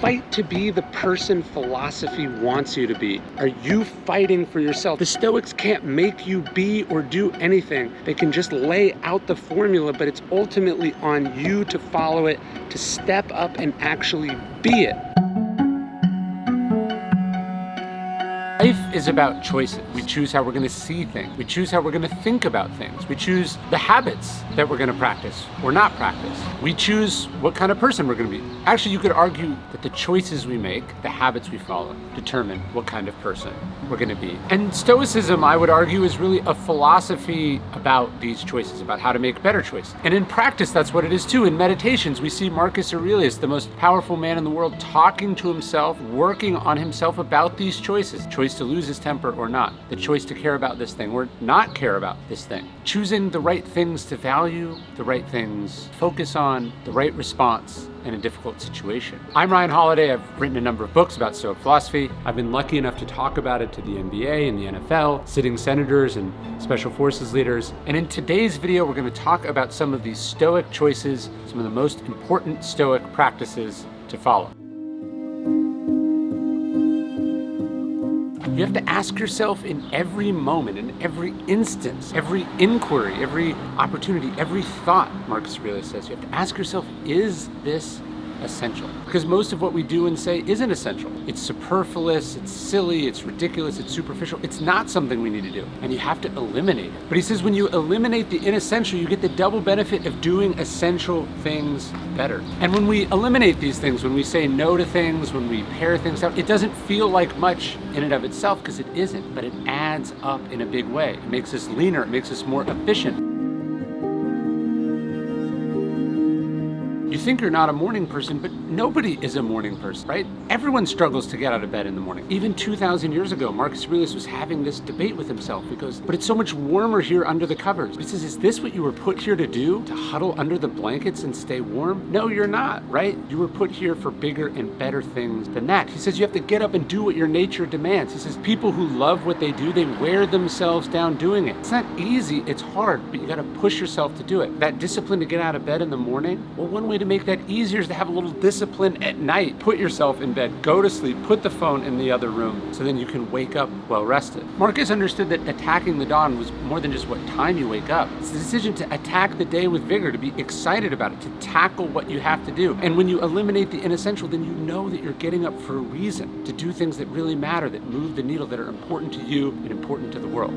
fight to be the person philosophy wants you to be? Are you fighting for yourself? The Stoics can't make you be or do anything. They can just lay out the formula, but it's ultimately on you to follow it, to step up and actually be it. Life is about choices. We choose how we're going to see things. We choose how we're going to think about things. We choose the habits that we're going to practice or not practice. We choose what kind of person we're going to be. Actually, you could argue that the choices we make, the habits we follow, determine what kind of person we're going to be. And Stoicism, I would argue, is really a philosophy about these choices, about how to make better choices. And in practice, that's what it is too. In meditations, we see Marcus Aurelius, the most powerful man in the world, talking to himself, working on himself about these choices. Choice to lose his temper or not, the choice to care about this thing or not care about this thing, choosing the right things to value, the right things to focus on, the right response in a difficult situation. I'm Ryan Holiday. I've written a number of books about Stoic philosophy. I've been lucky enough to talk about it to the NBA and the NFL, sitting senators and special forces leaders. And in today's video, we're going to talk about some of these Stoic choices, some of the most important Stoic practices to follow. You have to ask yourself in every moment, in every instance, every inquiry, every opportunity, every thought, Marcus Aurelius says, you have to ask yourself, is this essential? Because most of what we do and say isn't essential. It's superfluous, it's silly, it's ridiculous, it's superficial. It's not something we need to do, and you have to eliminate it. But he says when you eliminate the inessential, you get the double benefit of doing essential things better. And when we eliminate these things, when we say no to things, when we pare things out, it doesn't feel like much in and of itself because it isn't, but it adds up in a big way. It makes us leaner, it makes us more efficient. You think you're not a morning person, but nobody is a morning person, right? Everyone struggles to get out of bed in the morning. Even 2,000 years ago, Marcus Aurelius was having this debate with himself. He goes, but it's so much warmer here under the covers. He says, is this what you were put here to do? To huddle under the blankets and stay warm? No, you're not, right? You were put here for bigger and better things than that. He says you have to get up and do what your nature demands. He says people who love what they do, they wear themselves down doing it. It's not easy, it's hard, but you gotta push yourself to do it. That discipline to get out of bed in the morning, well, one way to make that easier is to have a little discipline at night. Put yourself in bed, go to sleep, put the phone in the other room so then you can wake up well rested. Marcus understood that attacking the dawn was more than just what time you wake up. It's the decision to attack the day with vigor, to be excited about it, to tackle what you have to do. And when you eliminate the inessential, then you know that you're getting up for a reason, to do things that really matter, that move the needle, that are important to you and important to the world.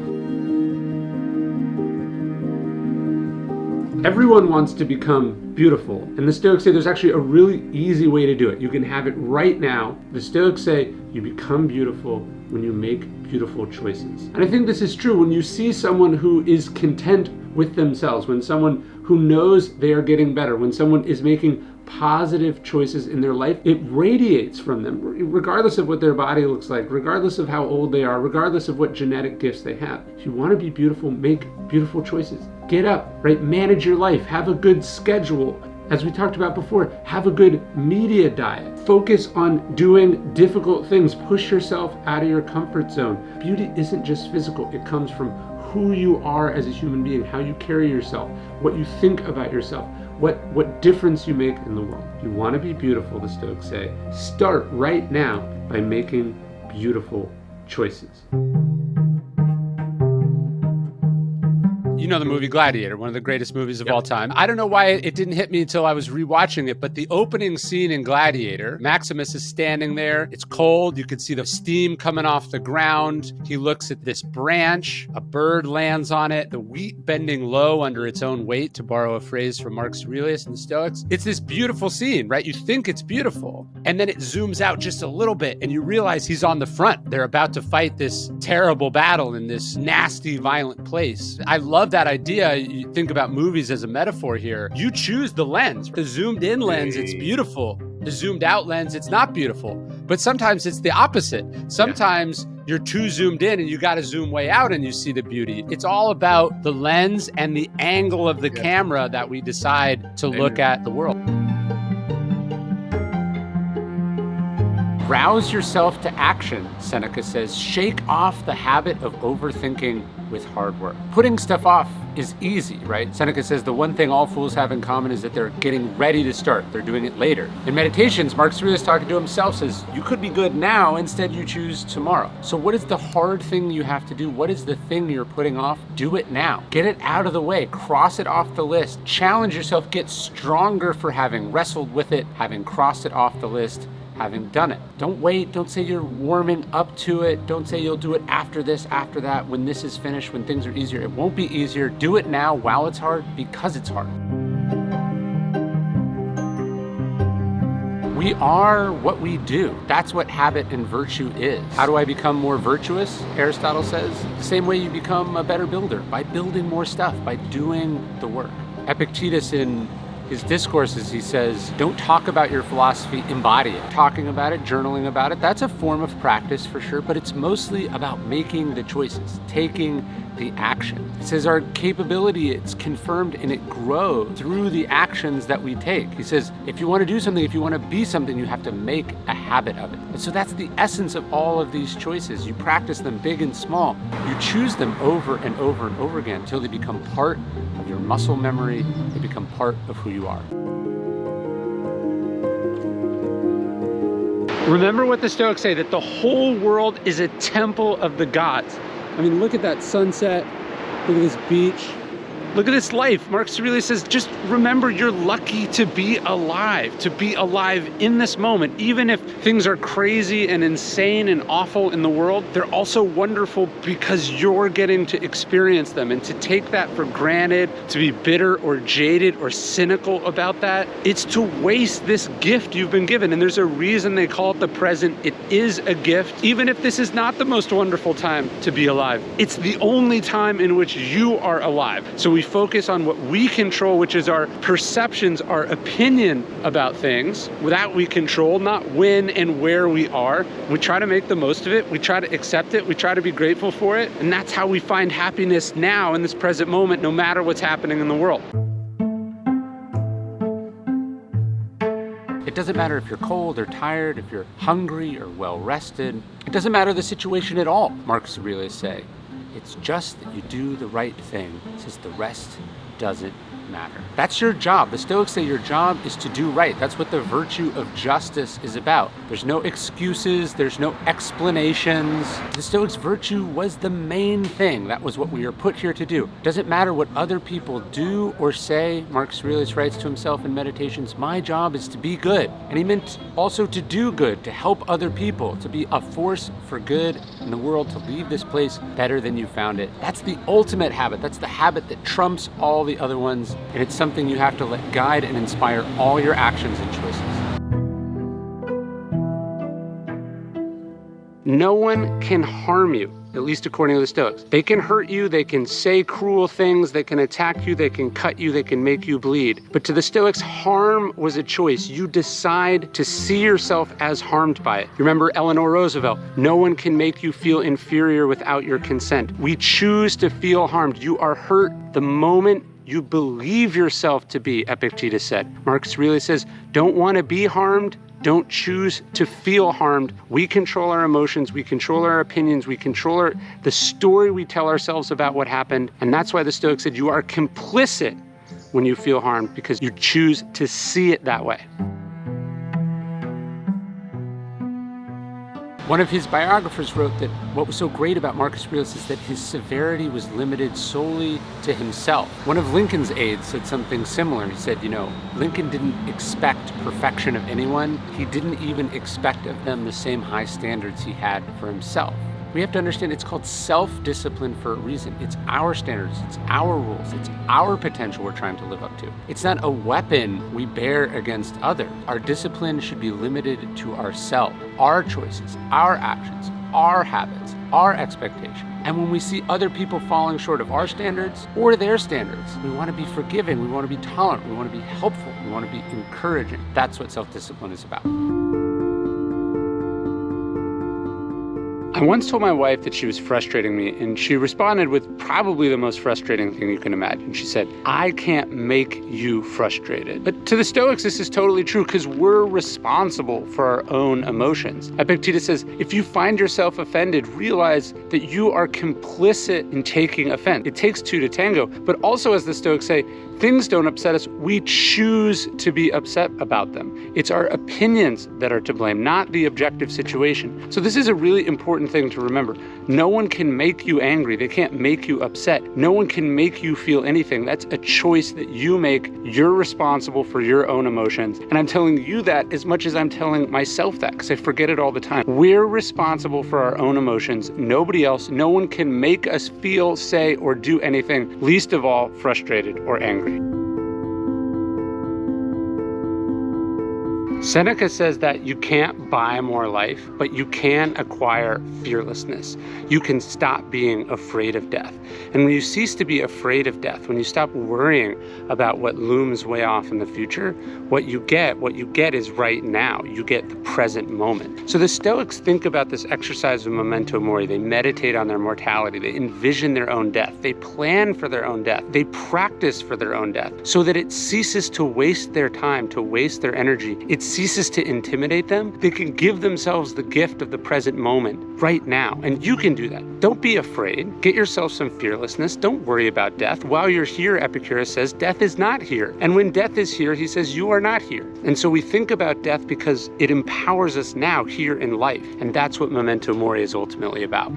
Everyone wants to become beautiful, and the Stoics say there's actually a really easy way to do it. You can have it right now. The Stoics say you become beautiful when you make beautiful choices. And I think this is true when you see someone who is content with themselves, when someone who knows they are getting better, when someone is making positive choices in their life, it radiates from them, regardless of what their body looks like, regardless of how old they are, regardless of what genetic gifts they have. If you want to be beautiful, make beautiful choices. Get up, right? Manage your life. Have a good schedule. As we talked about before, have a good media diet. Focus on doing difficult things. Push yourself out of your comfort zone. Beauty isn't just physical. It comes from who you are as a human being, how you carry yourself, what you think about yourself, what difference you make in the world. You want to be beautiful, the Stoics say. Start right now by making beautiful choices. You know the movie Gladiator, one of the greatest movies of all time. I don't know why it didn't hit me until I was rewatching it, but the opening scene in Gladiator, Maximus is standing there. It's cold. You can see the steam coming off the ground. He looks at this branch. A bird lands on it. The wheat bending low under its own weight, to borrow a phrase from Marcus Aurelius and the Stoics. It's this beautiful scene, right? You think it's beautiful. And then it zooms out just a little bit and you realize he's on the front. They're about to fight this terrible battle in this nasty, violent place. I love that idea. You think about movies as a metaphor here. You choose the lens. The zoomed in lens, it's beautiful. The zoomed out lens, it's not beautiful. But sometimes it's the opposite. Sometimes you're too zoomed in and you got to zoom way out and you see the beauty. It's all about the lens and the angle of the camera that we decide to look at the world. Rouse yourself to action, Seneca says. Shake off the habit of overthinking with hard work. Putting stuff off is easy, right? Seneca says the one thing all fools have in common is that they're getting ready to start. They're doing it later. In Meditations, Marcus Aurelius, talking to himself, says you could be good now, instead you choose tomorrow. So what is the hard thing you have to do? What is the thing you're putting off? Do it now. Get it out of the way. Cross it off the list. Challenge yourself. Get stronger for having wrestled with it, having crossed it off the list, having done it. Don't wait. Don't say you're warming up to it. Don't say you'll do it after this, after that, when this is finished, when things are easier. It won't be easier. Do it now while it's hard, because it's hard. We are what we do. That's what habit and virtue is. How do I become more virtuous? Aristotle says, the same way you become a better builder, by building more stuff, by doing the work. Epictetus, in his discourses, he says, don't talk about your philosophy, embody it. Talking about it, journaling about it, that's a form of practice for sure, but it's mostly about making the choices, taking the action. It says our capability, it's confirmed and it grows through the actions that we take. He says, if you want to do something, if you want to be something, you have to make a habit of it. And so that's the essence of all of these choices. You practice them big and small. You choose them over and over and over again until they become part of your muscle memory. They become part of who you are. Remember what the Stoics say, that the whole world is a temple of the gods. I mean, look at that sunset, look at this beach, look at this life. Marcus Aurelius says, just remember you're lucky to be alive in this moment. Even if things are crazy and insane and awful in the world, they're also wonderful because you're getting to experience them. And to take that for granted, to be bitter or jaded or cynical about that, it's to waste this gift you've been given. And there's a reason they call it the present. It is a gift. Even if this is not the most wonderful time to be alive, it's the only time in which you are alive. So we focus on what we control, which is our perceptions, our opinion about things, that we control, not when and where we are. We try to make the most of it. We try to accept it. We try to be grateful for it. And that's how we find happiness now in this present moment, no matter what's happening in the world. It doesn't matter if you're cold or tired, if you're hungry or well rested. It doesn't matter the situation at all, Marcus Aurelius say. It's just that you do the right thing. It says the rest doesn't matter. That's your job. The Stoics say your job is to do right. That's what the virtue of justice is about. There's no excuses. There's no explanations. The Stoics' virtue was the main thing. That was what we are put here to do. Doesn't matter what other people do or say. Marcus Aurelius writes to himself in Meditations, my job is to be good. And he meant also to do good, to help other people, to be a force for good in the world, to leave this place better than you found it. That's the ultimate habit. That's the habit that trumps all the other ones. And it's something you have to let guide and inspire all your actions and choices. No one can harm you, at least according to the Stoics. They can hurt you, they can say cruel things, they can attack you, they can cut you, they can make you bleed. But to the Stoics, harm was a choice. You decide to see yourself as harmed by it. You remember Eleanor Roosevelt, no one can make you feel inferior without your consent. We choose to feel harmed. You are hurt the moment you believe yourself to be, Epictetus said. Marcus Aurelius says, don't want to be harmed, don't choose to feel harmed. We control our emotions, we control our opinions, we control the story we tell ourselves about what happened. And that's why the Stoics said you are complicit when you feel harmed, because you choose to see it that way. One of his biographers wrote that what was so great about Marcus Aurelius is that his severity was limited solely to himself. One of Lincoln's aides said something similar. He said, Lincoln didn't expect perfection of anyone. He didn't even expect of them the same high standards he had for himself. We have to understand it's called self-discipline for a reason. It's our standards, it's our rules, it's our potential we're trying to live up to. It's not a weapon we bear against others. Our discipline should be limited to ourselves, our choices, our actions, our habits, our expectations. And when we see other people falling short of our standards or their standards, we want to be forgiving, we want to be tolerant, we want to be helpful, we want to be encouraging. That's what self-discipline is about. I once told my wife that she was frustrating me, and she responded with probably the most frustrating thing you can imagine. She said, "I can't make you frustrated." But to the Stoics, this is totally true because we're responsible for our own emotions. Epictetus says, if you find yourself offended, realize that you are complicit in taking offense. It takes two to tango. But also, as the Stoics say, things don't upset us. We choose to be upset about them. It's our opinions that are to blame, not the objective situation. So this is a really important thing to remember. No one can make you angry. They can't make you upset. No one can make you feel anything. That's a choice that you make. You're responsible for your own emotions. And I'm telling you that as much as I'm telling myself that, because I forget it all the time. We're responsible for our own emotions. Nobody else. No one can make us feel, say, or do anything, least of all frustrated or angry. Seneca says that you can't buy more life, but you can acquire fearlessness. You can stop being afraid of death. And when you cease to be afraid of death, when you stop worrying about what looms way off in the future, what you get is right now. You get the present moment. So the Stoics think about this exercise of memento mori. They meditate on their mortality. They envision their own death. They plan for their own death. They practice for their own death so that it ceases to waste their time, to waste their energy. It ceases to intimidate them. They can give themselves the gift of the present moment right now. And you can do that. Don't be afraid. Get yourself some fearlessness. Don't worry about death. While you're here, Epictetus says, death is not here. And when death is here, he says, you are not here. And so we think about death because it empowers us now here in life. And that's what memento mori is ultimately about.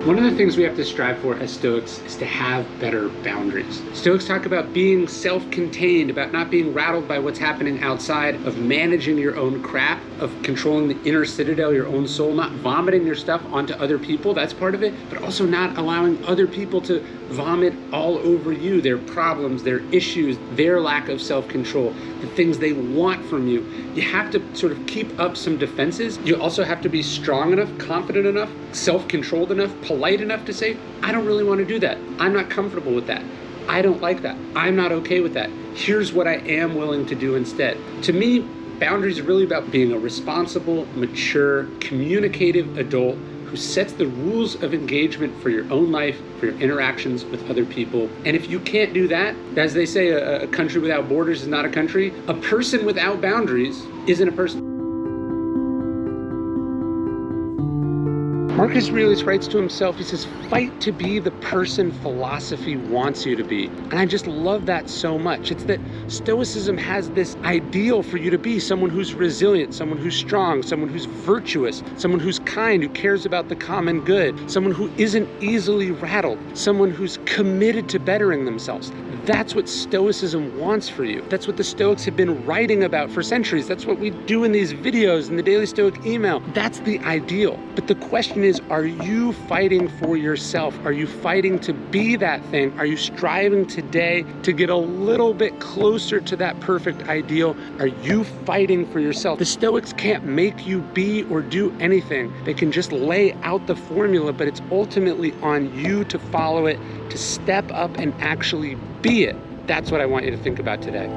One of the things we have to strive for as Stoics is to have better boundaries. Stoics talk about being self-contained, about not being rattled by what's happening outside, of managing your own crap, of controlling the inner citadel, your own soul, not vomiting your stuff onto other people, that's part of it, but also not allowing other people to vomit all over you, their problems, their issues, their lack of self-control, the things they want from you. You have to sort of keep up some defenses. You also have to be strong enough, confident enough, self-controlled enough, polite enough to say, I don't really want to do that. I'm not comfortable with that. I don't like that. I'm not okay with that. Here's what I am willing to do instead. To me, boundaries are really about being a responsible, mature, communicative adult who sets the rules of engagement for your own life, for your interactions with other people. And if you can't do that, as they say, a country without borders is not a country. A person without boundaries isn't a person. Marcus Aurelius writes to himself, he says, fight to be the person philosophy wants you to be. And I just love that so much. It's that Stoicism has this ideal for you to be someone who's resilient, someone who's strong, someone who's virtuous, someone who's kind, who cares about the common good, someone who isn't easily rattled, someone who's committed to bettering themselves. That's what Stoicism wants for you. That's what the Stoics have been writing about for centuries. That's what we do in these videos, in the Daily Stoic email. That's the ideal. But the question is, are you fighting for yourself? Are you fighting to be that thing? Are you striving today to get a little bit closer to that perfect ideal? Are you fighting for yourself? The Stoics can't make you be or do anything. They can just lay out the formula, but it's ultimately on you to follow it, to step up and actually be it. That's what I want you to think about today.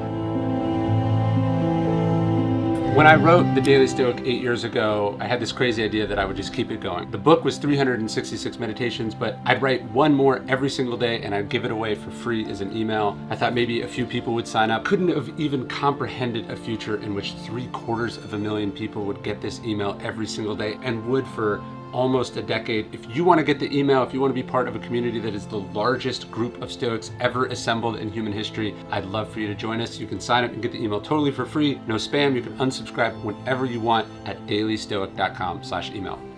When I wrote the Daily Stoic 8 years ago, I had this crazy idea that I would just keep it going. The book was 366 meditations, but I'd write one more every single day and I'd give it away for free as an email. I thought maybe a few people would sign up. Couldn't have even comprehended a future in which 750,000 people would get this email every single day and would for almost a decade. If you want to get the email, if you want to be part of a community that is the largest group of Stoics ever assembled in human history, I'd love for you to join us. You can sign up and get the email totally for free, no spam. You can unsubscribe whenever you want at dailystoic.com/email.